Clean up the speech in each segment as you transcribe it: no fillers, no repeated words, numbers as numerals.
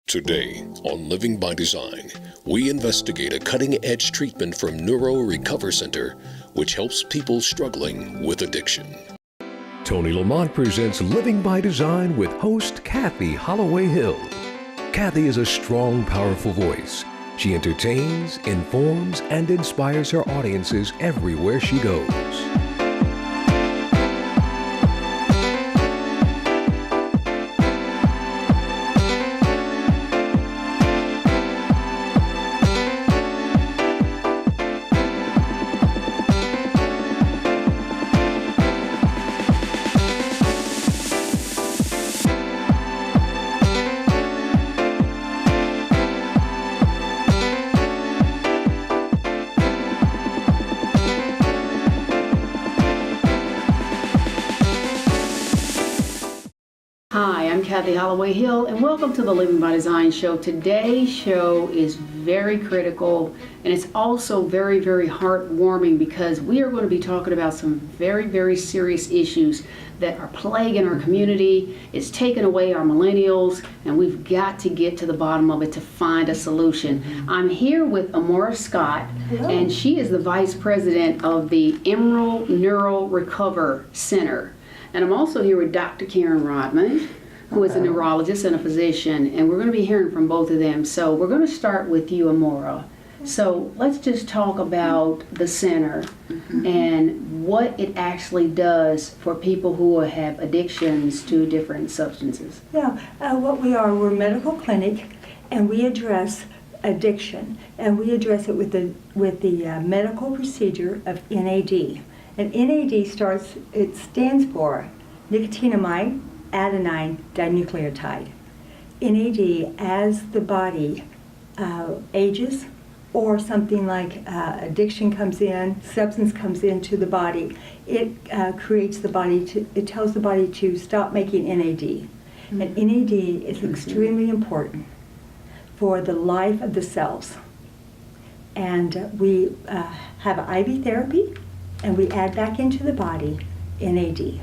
Today on Living by Design, we investigate a cutting-edge treatment from Neuro Recover Center, which helps people struggling with addiction. Tony Lamont presents Living by Design with host Kathy Holloway Hill. Kathy is a strong, powerful voice. She entertains, informs, and inspires her audiences everywhere she goes. Hi, I'm Kathy Holloway Hill, and welcome to the Living by Design show. Today's show is very critical, and it's also very, very heartwarming because we are going to be talking about some very, very serious issues that are plaguing our community. It's taken away our millennials, and we've got to get to the bottom of it to find a solution. I'm here with Amora Scott, and she is the Vice President of the Neuro Recover Center. And I'm also here with Dr. Karen Rodman, who is a neurologist and a physician, and we're going to be hearing from both of them. So we're going to start with you, Amora. So let's just talk about the center and what it actually does for people who have addictions to different substances. Yeah, we're a medical clinic, and we address addiction, and we address it with the medical procedure of NAD. And NAD stands for nicotinamide adenine dinucleotide. NAD, as the body ages, or something like addiction comes in, substance comes into the body, it tells the body to stop making NAD. And NAD is extremely important for the life of the cells. And we have IV therapy, and we add back into the body NAD.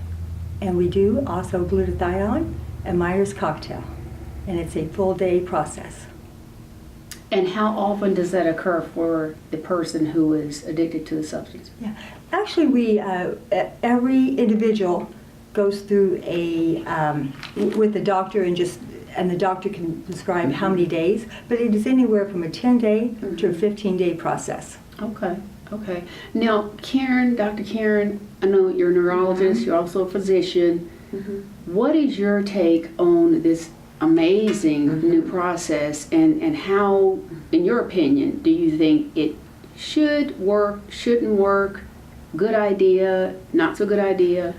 And we do also glutathione and Myers cocktail. And it's a full day process. And how often does that occur for the person who is addicted to the substance? Yeah, actually, every individual goes through with the doctor, and the doctor can prescribe how many days, but it is anywhere from a 10-day to a 15-day process. Okay. Now, Dr. Karen, I know you're a neurologist, you're also a physician. What is your take on this amazing new process, and how, in your opinion, do you think it should work, shouldn't work, good idea, not so good idea?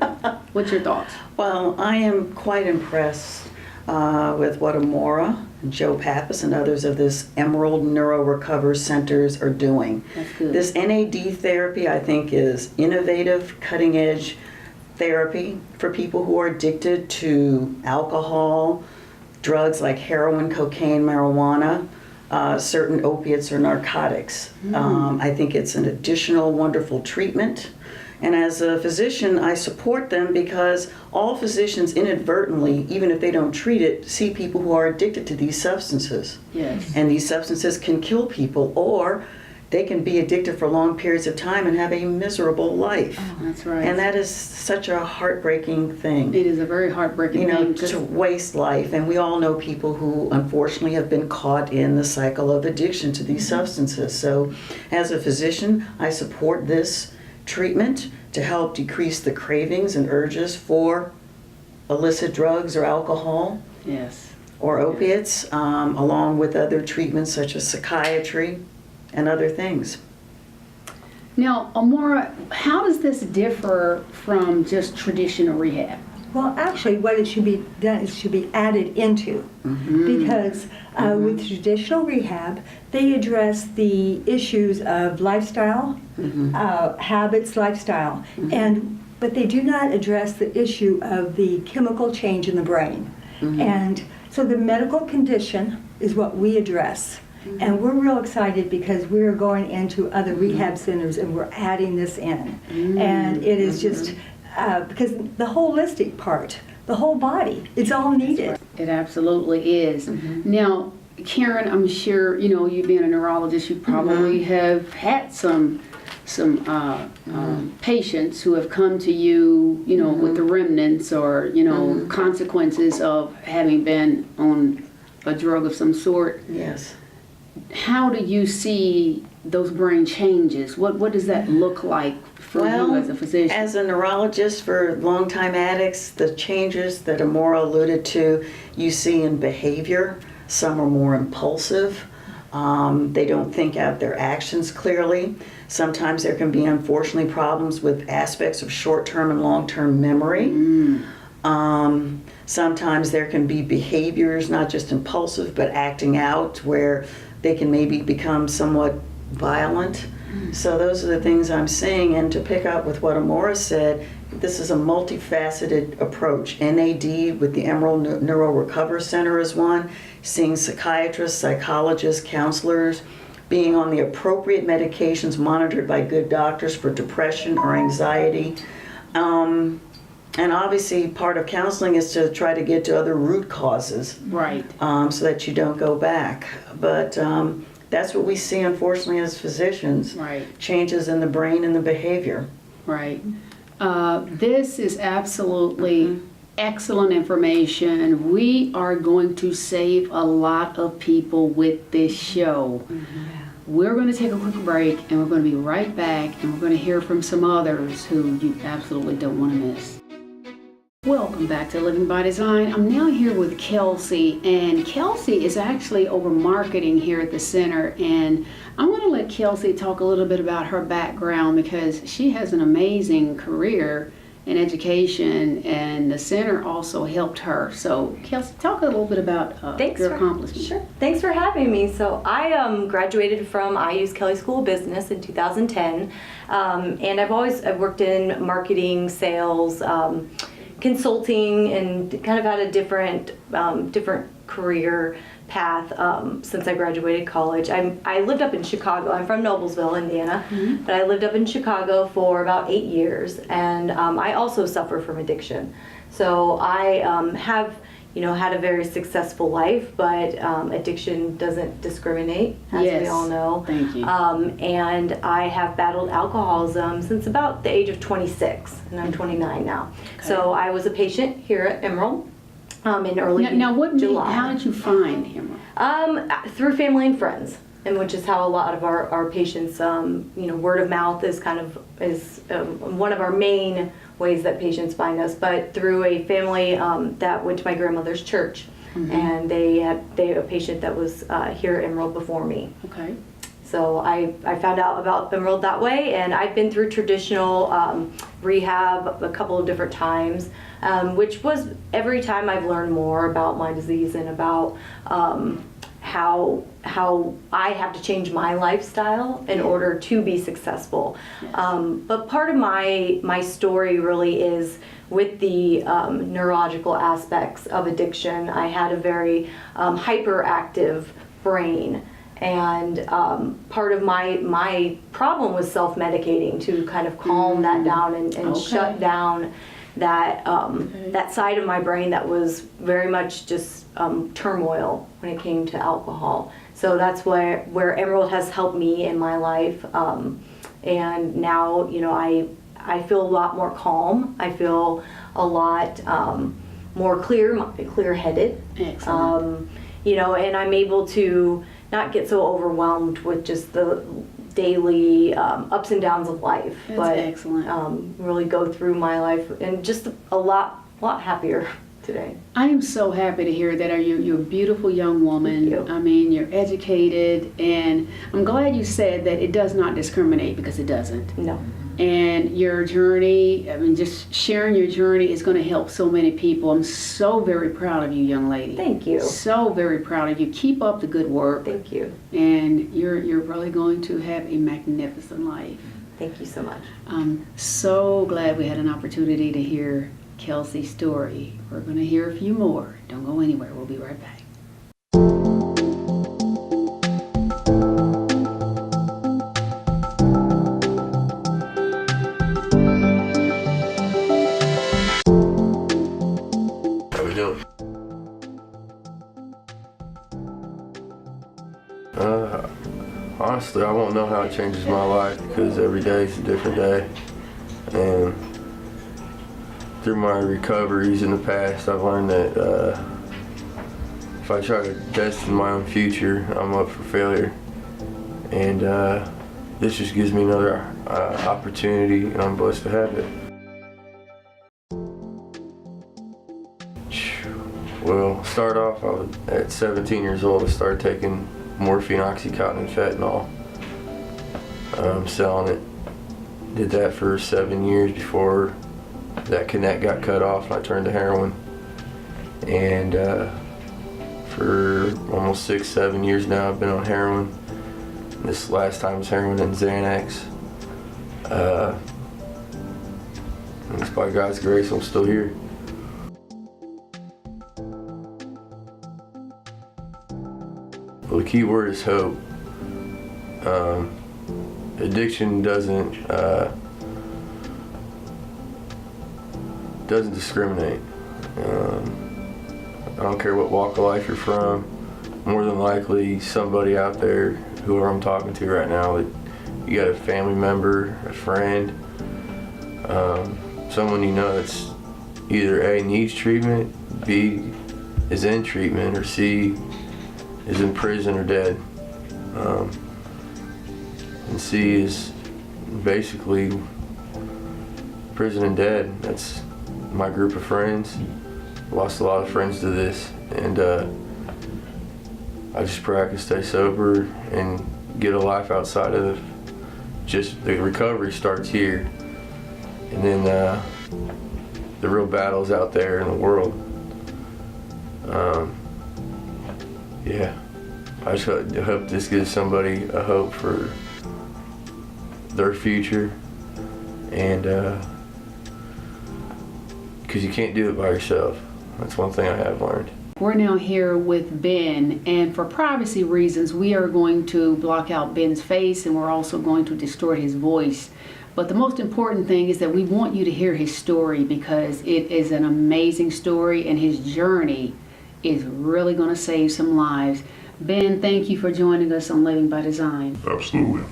What's your thoughts? Well, I am quite impressed with what Amora, Joe Pappas, and others of this Emerald Neuro Recover Centers are doing. That's good. This NAD therapy, I think, is innovative, cutting-edge therapy for people who are addicted to alcohol, drugs like heroin, cocaine, marijuana, certain opiates or narcotics. I think it's an additional wonderful treatment. And as a physician, I support them because all physicians inadvertently, even if they don't treat it, see people who are addicted to these substances. Yes. And these substances can kill people, or they can be addicted for long periods of time and have a miserable life. Oh, that's right. And that is such a heartbreaking thing. It is a very heartbreaking thing. To waste life. And we all know people who unfortunately have been caught in the cycle of addiction to these substances. So as a physician, I support this treatment to help decrease the cravings and urges for illicit drugs or alcohol. Yes. Or opiates, along with other treatments such as psychiatry and other things. Now, Amora, how does this differ from just traditional rehab? Well, actually, what it should be done is should be added into, because with traditional rehab, they address the issues of lifestyle, habits, lifestyle, but they do not address the issue of the chemical change in the brain. And so the medical condition is what we address. And we're real excited because we're going into other rehab centers and we're adding this in. And it is just, because the holistic part the whole body. It's all needed. It absolutely is. Now, Karen, I'm sure, you being a neurologist, you probably have had some patients who have come to you, with the remnants or, consequences of having been on a drug of some sort. Yes. How do you see those brain changes? What does that look like for you as a physician? As a neurologist for longtime addicts, the changes that Amora alluded to, you see in behavior. Some are more impulsive. They don't think out their actions clearly. Sometimes there can be, unfortunately, problems with aspects of short-term and long-term memory. Sometimes there can be behaviors, not just impulsive, but acting out, where they can maybe become somewhat violent. So those are the things I'm seeing. And to pick up with what Amora said, this is a multifaceted approach. NAD with the Emerald Neuro Recovery Center is one, seeing psychiatrists, psychologists, counselors, being on the appropriate medications monitored by good doctors for depression or anxiety. And obviously part of counseling is to try to get to other root causes. Right. So that you don't go back. But that's what we see, unfortunately, as physicians. Right. Changes in the brain and the behavior. Right. This is absolutely excellent information. We are going to save a lot of people with this show. We're going to take a quick break, and we're going to be right back, and we're going to hear from some others who you absolutely don't want to miss. Welcome back to Living by Design. I'm now here with Kelsey, and Kelsey is actually over marketing here at the center, and I want to let Kelsey talk a little bit about her background because she has an amazing career in education, and the center also helped her. So Kelsey, talk a little bit about your accomplishments. Sure. Thanks for having me. So I graduated from IU's Kelley School of Business in 2010, and I've worked in marketing, sales, consulting, and kind of had a different career path since I graduated college. I lived up in Chicago. I'm from Noblesville, Indiana, but I lived up in Chicago for about 8 years, and I also suffer from addiction. So I have had a very successful life, but addiction doesn't discriminate, as we all know. Thank you. And I have battled alcoholism since about the age of 26, and I'm 29 now. Okay. So I was a patient here at Emerald in early July. How did you find him? Through family and friends, and which is how a lot of our patients, word of mouth is one of our main ways that patients find us, but through a family that went to my grandmother's church, and they had a patient that was here at Emerald before me. Okay. So I found out about Emerald that way, and I've been through traditional rehab a couple of different times, which was every time I've learned more about my disease and about how I have to change my lifestyle in order to be successful. Yes. But part of my story really is with the neurological aspects of addiction. I had a very hyperactive brain, and part of my problem was self-medicating to kind of calm that down and shut down that that side of my brain that was very much just turmoil when it came to alcohol. So that's where Emerald has helped me in my life, and now I feel a lot more calm. I feel a lot more clear-headed. Excellent. And I'm able to not get so overwhelmed with just the daily ups and downs of life. That's but excellent. Really go through my life and just a lot happier today. I am so happy to hear that. You're a beautiful young woman. Thank you. I mean, you're educated, and I'm glad you said that it does not discriminate, because it doesn't. No. And your journey, just sharing your journey is going to help so many people. I'm so very proud of you, young lady. Thank you. So very proud of you. Keep up the good work. Thank you. And you're really going to have a magnificent life. Thank you so much. I'm so glad we had an opportunity to hear Kelsey's story. We're going to hear a few more. Don't go anywhere. We'll be right back. Honestly, I won't know how it changes my life because every day is a different day. And through my recoveries in the past, I've learned that if I try to destine my own future, I'm up for failure. And this just gives me another opportunity, and I'm blessed to have it. Well, start off, at 17 years old, I started taking morphine, Oxycontin, and fentanyl. Selling it. Did that for 7 years before that connect got cut off and I turned to heroin. And for almost 6-7 years now, I've been on heroin. This last time was heroin and Xanax. And it's by God's grace I'm still here. Well, the key word is hope. Addiction doesn't discriminate. I don't care what walk of life you're from. More than likely, somebody out there, whoever I'm talking to right now, that you got a family member, a friend, someone you know that's either A, needs treatment, B, is in treatment, or C, is in prison or dead. And C is basically prison and dead. That's my group of friends. Lost a lot of friends to this, and I just pray I can stay sober and get a life outside of just the recovery starts here, and then the real battles out there in the world. Yeah, I just hope this gives somebody a hope for their future, and because you can't do it by yourself. That's one thing I have learned. We're now here with Ben, and for privacy reasons, we are going to block out Ben's face, and we're also going to distort his voice. But the most important thing is that we want you to hear his story, because it is an amazing story, and his journey is really going to save some lives. Ben, thank you for joining us on Living by Design. Absolutely.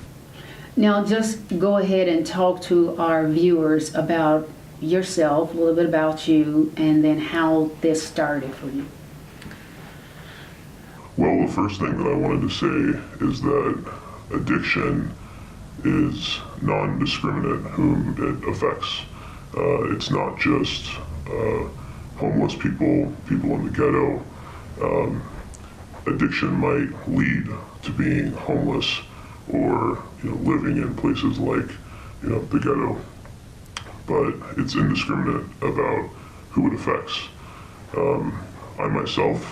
Now, just go ahead and talk to our viewers about yourself, a little bit about you, and then how this started for you. Well, the first thing that I wanted to say is that addiction is non-discriminate whom it affects. It's not just homeless people, people in the ghetto. Addiction might lead to being homeless or living in places like the ghetto, but it's indiscriminate about who it affects. I myself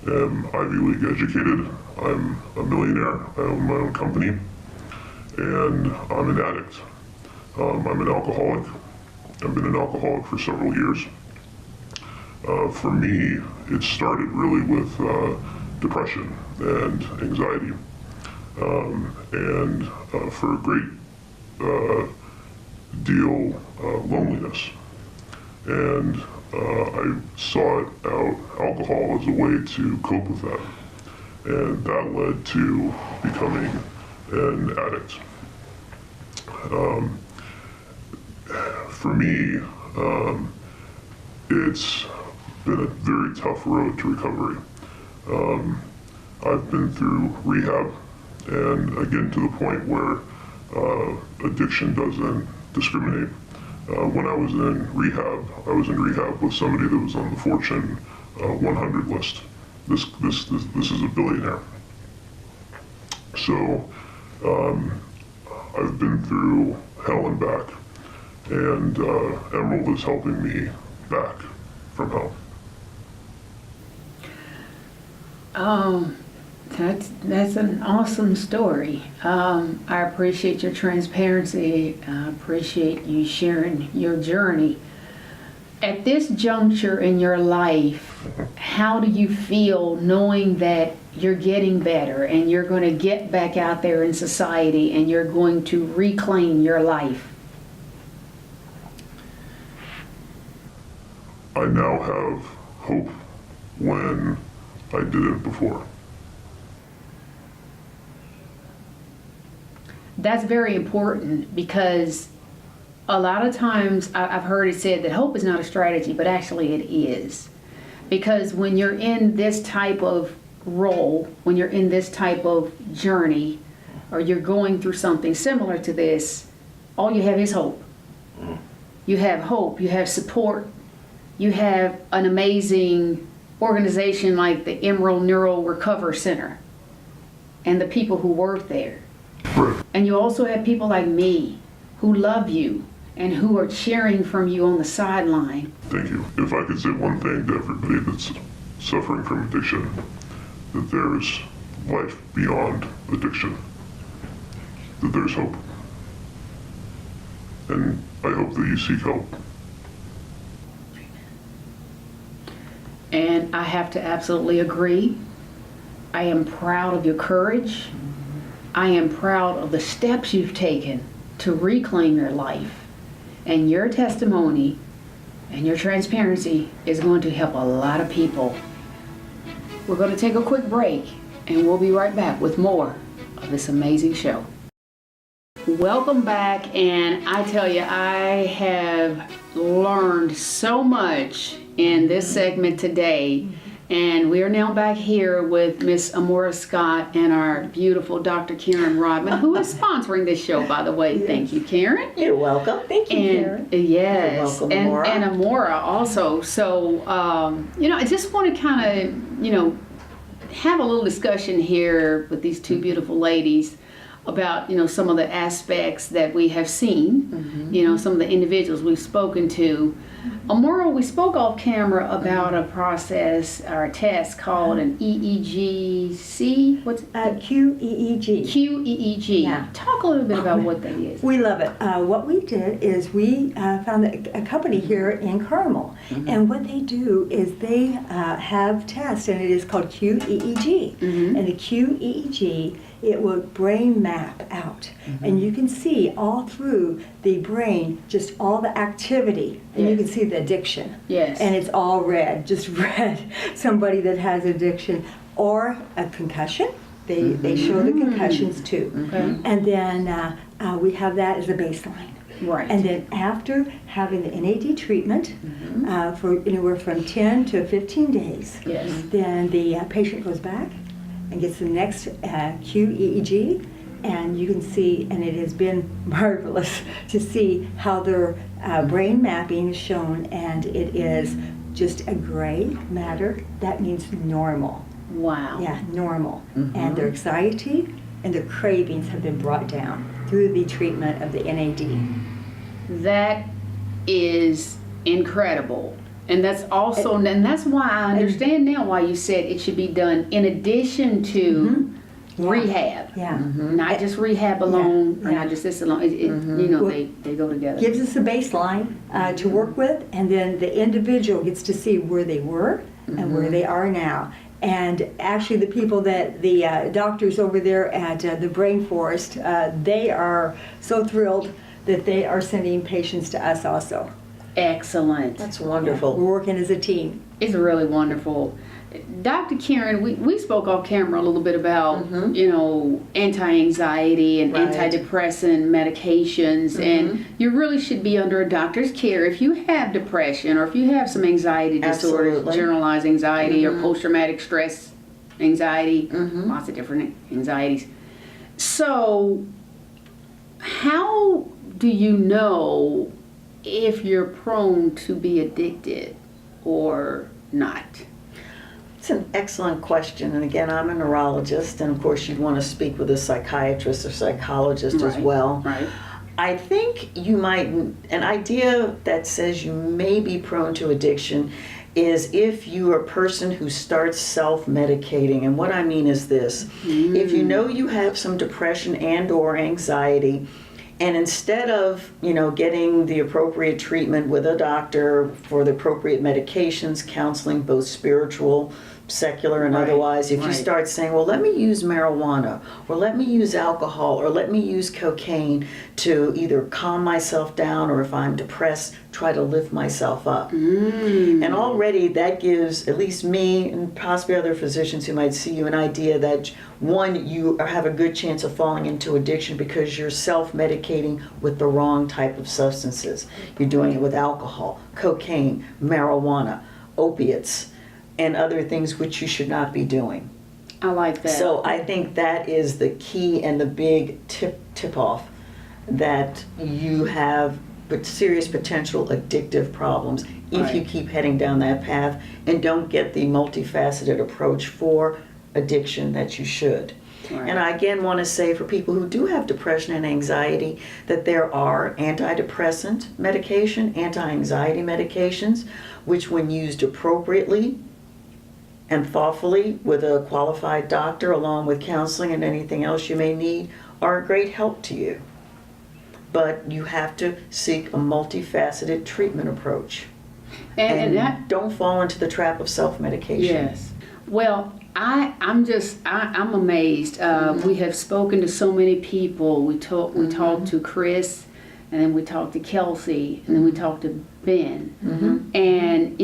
am Ivy League educated. I'm a millionaire. I own my own company, and I'm an addict. I'm an alcoholic. I've been an alcoholic for several years. For me, it started really with depression and anxiety, and for a great deal, loneliness. And I sought out alcohol as a way to cope with that, and that led to becoming an addict. For me, it's been a very tough road to recovery. I've been through rehab, and again to the point where addiction doesn't discriminate. When I was in rehab with somebody that was on the Fortune 100 list. This is a billionaire. So I've been through hell and back, and Emerald is helping me back from hell. That's an awesome story. I appreciate your transparency. I appreciate you sharing your journey. At this juncture in your life, how do you feel knowing that you're getting better and you're going to get back out there in society and you're going to reclaim your life? I now have hope when I didn't before. that's very important, because a lot of times I've heard it said that hope is not a strategy, but actually it is. Because when you're in this type of role, when you're in this type of journey, or you're going through something similar to this, all you have is hope. You have hope, you have support, you have an amazing organization like the Neuro Recovery Center and the people who work there. Right. And you also have people like me who love you and who are cheering from you on the sideline. Thank you. If I could say one thing to everybody that's suffering from addiction, that there is life beyond addiction, that there's hope. And I hope that you seek help. And I have to absolutely agree. I am proud of your courage. I am proud of the steps you've taken to reclaim your life. And your testimony and your transparency is going to help a lot of people. We're going to take a quick break, and we'll be right back with more of this amazing show. Welcome back, and I tell you, I have learned so much in this segment today, and we are now back here with Miss Amora Scott and our beautiful Dr. Karen Rodman, who is sponsoring this show, by the way. Yes. Thank you, Karen. You're welcome. Thank you, Karen. Yes, you're welcome, and Amora. And Amora also. So, I just want to kind of, have a little discussion here with these two beautiful ladies about, some of the aspects that we have seen, some of the individuals we've spoken to. Amora, we spoke off camera about a process or a test called an EEGC. What's QEEG. QEEG. Yeah. Talk a little bit about what that is. We love it. What we did is we found a company here in Carmel, and what they do is they have tests, and it is called QEEG. And the QEEG, it will brain map out, and you can see all through the brain just all the activity, and you can see the addiction. Yes. And it's all red, just red. Somebody that has addiction or a concussion. They show the concussions too. And then we have that as a baseline. Right. And then after having the NAD treatment for anywhere from 10 to 15 days, then the patient goes back and gets the next QEEG, and you can see, and it has been marvelous to see how their brain mapping is shown, and it is just a gray matter. That means normal. Wow. Yeah, normal. And their anxiety and their cravings have been brought down through the treatment of the NAD. That is incredible. And that's also, and that's why I understand now why you said it should be done in addition to rehab. Yeah. Not just rehab alone, or not just this alone. They go together. Gives us a baseline to work with, and then the individual gets to see where they were and where they are now. And actually the people that, the doctors over there at the Brain Forest, they are so thrilled that they are sending patients to us also. Excellent. That's wonderful. We're working as a team. It's really wonderful. Dr. Karen, we spoke off camera a little bit about, anti-anxiety and antidepressant medications, and you really should be under a doctor's care if you have depression or if you have some anxiety disorders, generalized anxiety or post-traumatic stress anxiety, lots of different anxieties. So, how do you know if you're prone to be addicted or not? It's an excellent question, and again, I'm a neurologist, and of course you'd want to speak with a psychiatrist or psychologist as well. Right. I think you might, an idea that says you may be prone to addiction is if you are a person who starts self-medicating, and what I mean is this, if you know you have some depression and or anxiety, and instead of, getting the appropriate treatment with a doctor for the appropriate medications, counseling, both spiritual, secular and Right, otherwise, if you right. start saying, well, let me use marijuana, or let me use alcohol, or let me use cocaine to either calm myself down, or if I'm depressed, try to lift myself up. And already that gives at least me and possibly other physicians who might see you an idea that, one, you have a good chance of falling into addiction because you're self-medicating with the wrong type of substances. You're doing it with alcohol, cocaine, marijuana, opiates, and other things which you should not be doing. I like that. So I think that is the key and the big tip-off, that you have serious potential addictive problems if you Right. keep heading down that path and don't get the multifaceted approach for addiction that you should. Right. And I again want to say for people who do have depression and anxiety that there are antidepressant medication, anti-anxiety medications, which when used appropriately and thoughtfully with a qualified doctor along with counseling and anything else you may need, are a great help to you. But you have to seek a multifaceted treatment approach. and that, don't fall into the trap of self-medication. yes. Well, I'm amazed. We have spoken to so many people. We talked to Chris, and then we talked to Kelsey, and then we talked to Ben. And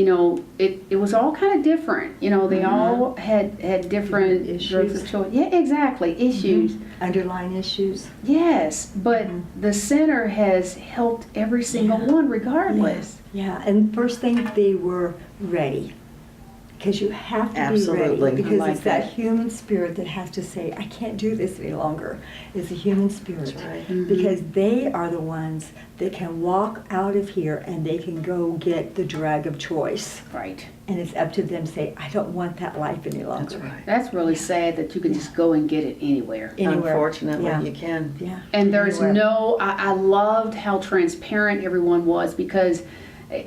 it was all kind of different. They all had different Issues. drugs of choice. Yeah, exactly, issues. Underlying issues. Yes, but the center has helped every single one regardless. Yeah, and first thing, they were ready. Because you have to Absolutely. be ready. Because I like it's that that. human spirit that has to say, I can't do this any longer. It's a human spirit. That's right. Because they are the ones that can walk out of here and they can go get the drug of choice. Right. And it's up to them to say, I don't want that life any longer. That's right. That's really sad that you can just go and get it anywhere. Anywhere. Unfortunately, Yeah. you can. Yeah. And there's Anywhere. I loved how transparent everyone was, because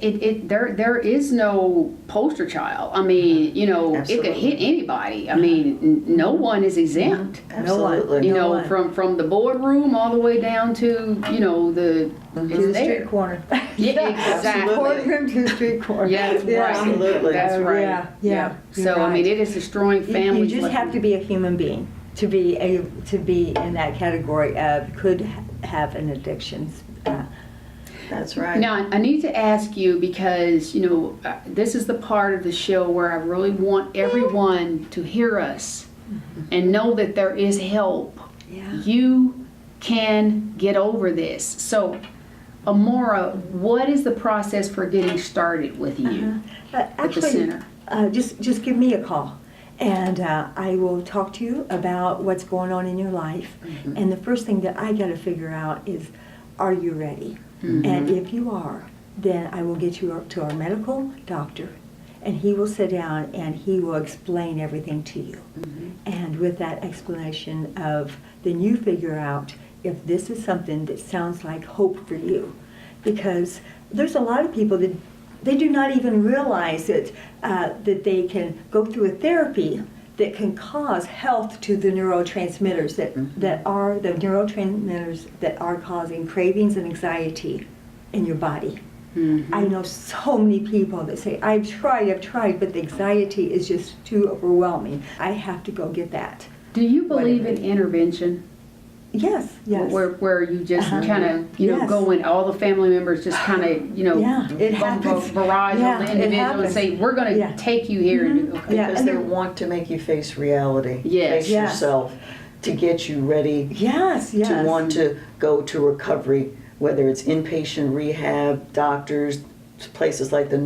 there is no poster child. I mean, it could Absolutely. hit anybody. I mean, no one is exempt. Absolutely. No one. From the boardroom all the way down to To it's the there. street corner. Yeah, exactly. Courtroom to the street corner. Yeah, that's right. Absolutely. That's right. Yeah. So I mean, it is destroying You families. just have to be a human being to be in that category of could have an addiction. That's right. Now, I need to ask you, because, this is the part of the show where I really want everyone to hear us and know that there is help. Yeah. You can get over this. So, Amora, what is the process for getting started with you at the Actually, center? just give me a call. And I will talk to you about what's going on in your life. And the first thing that I got to figure out is, are you ready? And if you are, then I will get you up to our medical doctor, and he will sit down and he will explain everything to you. And with that explanation then you figure out if this is something that sounds like hope for you. Because there's a lot of people that they do not even realize that they can go through a therapy that can cause health to the neurotransmitters that are the neurotransmitters that are causing cravings and anxiety in your body. I know so many people that say, I've tried, but the anxiety is just too overwhelming. I have to go get that. Do you believe Whatever. in intervention? Yes. Where you just kind of, Yes. go and all the family members just kind of, Yeah, it happens. barrage Yeah, on the it individual and happens. say, we're going to Yeah. take you here. And do, okay. Yeah. Because and they the- want to make you face reality. Yes. Face Yes. yourself to get you ready Yes, yes. to want to go to recovery, whether it's inpatient rehab, doctors, places like the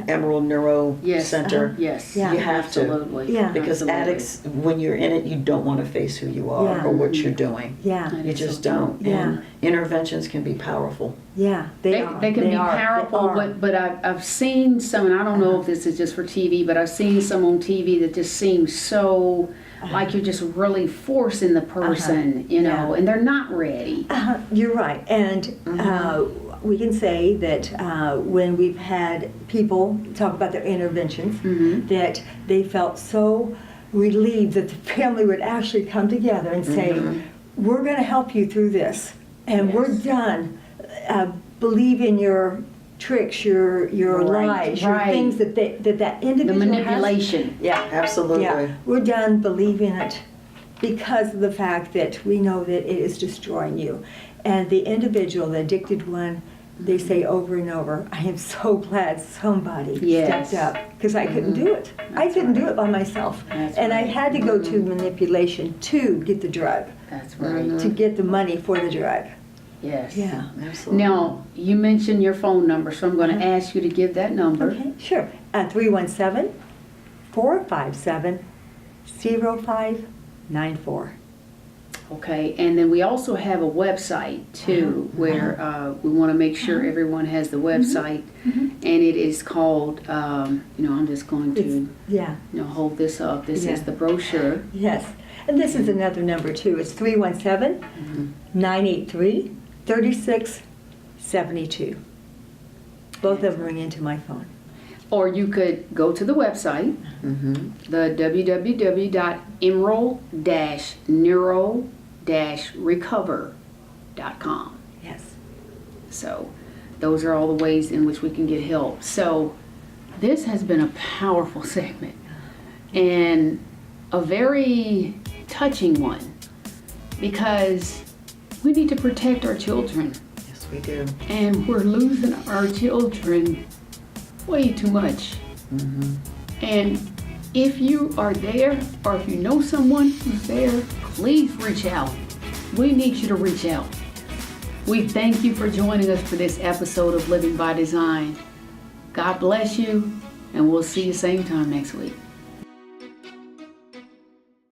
Emerald Neuro Yes. Center. Yes. Yeah. You have to. Absolutely. Yeah. Because Absolutely. addicts, when you're in it, you don't want to face who you are Yeah. or what you're doing. Yeah, That You is just so true. don't. Yeah. And interventions can be powerful. yeah, They are. can be are. powerful, They are. but I've seen some, and I don't know if this is just for TV, but I've seen some on TV that just seem so like you're just really forcing the person, Yeah. and they're not ready. You're right, and we can say that when we've had people talk about their interventions, that they felt so relieved that the family would actually come together and say, we're going to help you through this, and we're done. Believe in your tricks, your Right, lies, your right. things that that individual The has. manipulation. Yeah, Absolutely. yeah. We're done believing it because of the fact that we know that it is destroying you. And the individual, the addicted one, they say over and over, I am so glad somebody Yes. stepped up because I couldn't do it. I couldn't do it by myself. That's And I right. had to go to manipulation to get the drug, That's right. to get the money for the drug. Yes. Yeah. Absolutely. Now, you mentioned your phone number, so I'm going to ask you to give that number. Okay, sure. 317-457-0594. Okay, and then we also have a website too, where we want to make sure everyone has the website, and it is called, I'm just going to, Yeah, hold this up. This Yeah. is the brochure. yes. And this is another number too. It's 317-983-3672. Both of them ring into my phone. Or you could go to the website, the www.emerald-neuro-recover.com. Yes. So those are all the ways in which we can get help. So this has been a powerful segment and a very touching one, because we need to protect our children, Yes, we do. and we're losing our children way too much. And if you are there, or if you know someone who's there, please reach out. We need you to reach out. We thank you for joining us for this episode of Living by Design. God bless you, and we'll see you same time next week.